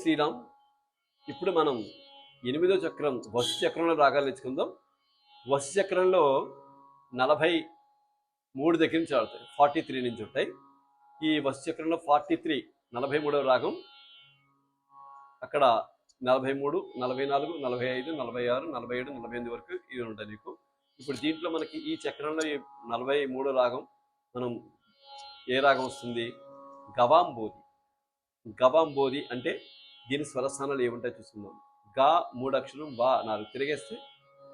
శ్రీరామ్. ఇప్పుడు మనం 8వ చక్రం వస్తు చక్రంలో రాగాలు నేర్చుకుందాం. వస్తు చక్రంలో 43 దగ్గర నుంచి ఆడుతాయి, 43 నుంచి ఉంటాయి. ఈ వస్తు చక్రంలో 43 43వ రాగం. అక్కడ 43, 44, 45, 46, 47, 48 వరకు ఇవి ఉంటాయి నీకు. ఇప్పుడు దీంట్లో మనకి ఈ చక్రంలో 43వ రాగం మనం ఏ రాగం వస్తుంది? గవాంబోధి. గవాంబోధి అంటే దీని స్వరస్థానాలు ఏముంటాయి చూసుకుందాం. గా 3 అక్షరం, బా 4 తిరిగేస్తే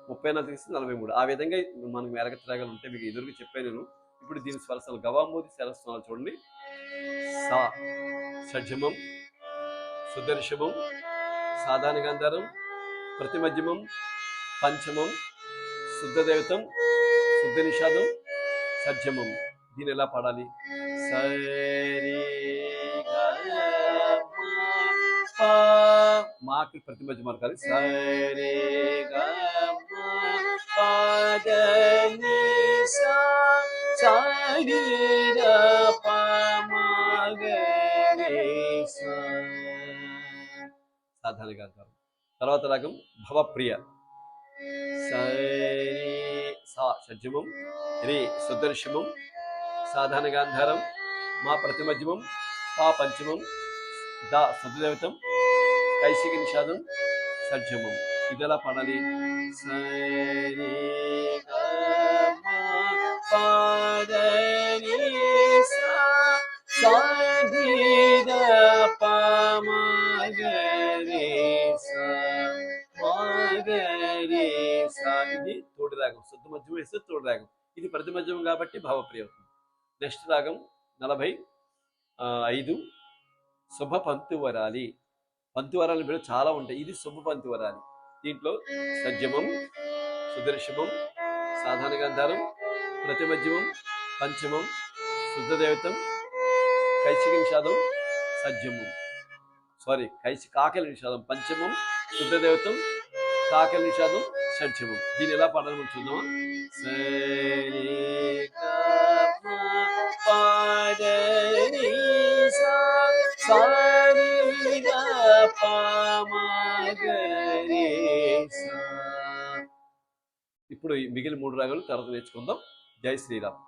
34 తీస్తే 43. ఆ విధంగా మనకు మెరగతి రాగాలు ఉంటాయి. మీకు ఎదురుగా చెప్పాను నేను. ఇప్పుడు దీని స్వరస్థానాలు గవాంబోధి స్వరస్థానాలు చూడండి. సా షడ్జమం, సుదర్శమం, సాధారణ గాంధారం, ప్రతిమధ్యమం, పంచమం, శుద్ధదేవతం, శుద్ధ నిషాదం, సజ్జమం. దీని ఎలా పాడాలి? సరి మాకి ప్రతిమధ్యమాలు కాదు. సరే సాధారణ గాంధారం. తర్వాత రాగం భవప్రియ. సరే సా షడ్జమం, రే సుదర్శమం, సాధారణ గాంధారం, మా ప్రతిమధ్యమం, పా పంచమం, దా శుద్ధదేవతం, కైశిక నిషాదం, సజ్జమం. ఇది ఎలా పాడాలి? సరే ఇది తోడి రాగం. శుద్ధ మధ్యమం వేస్తే తోడి రాగం. ఇది ప్రతి మధ్యమం కాబట్టి భావప్రియ అవుతుంది. నెక్స్ట్ రాగం 45 శుభ పంతువరాలి. పంతువరాలు పేరు చాలా ఉంటాయి. ఇది శుభ పంతువరాలి. దీంట్లో సజ్జమం, సుదర్శమం, సాధారణ గాంధారం, ప్రతిమధ్యమం, పంచమం, శుద్ధదేవతం, కైశిక నిషాదం, సజ్జమం. కాకలి నిషాదం, పంచమం, శుద్ధదేవతం, కాకలి నిషాదం, షడ్జమం. దీన్ని ఎలా పాడాలి మనం చూద్దామా? ఇప్పుడు మిగిలిన 3 రాగాలు తర్వాత నేర్చుకుందాం. జై శ్రీరామ్.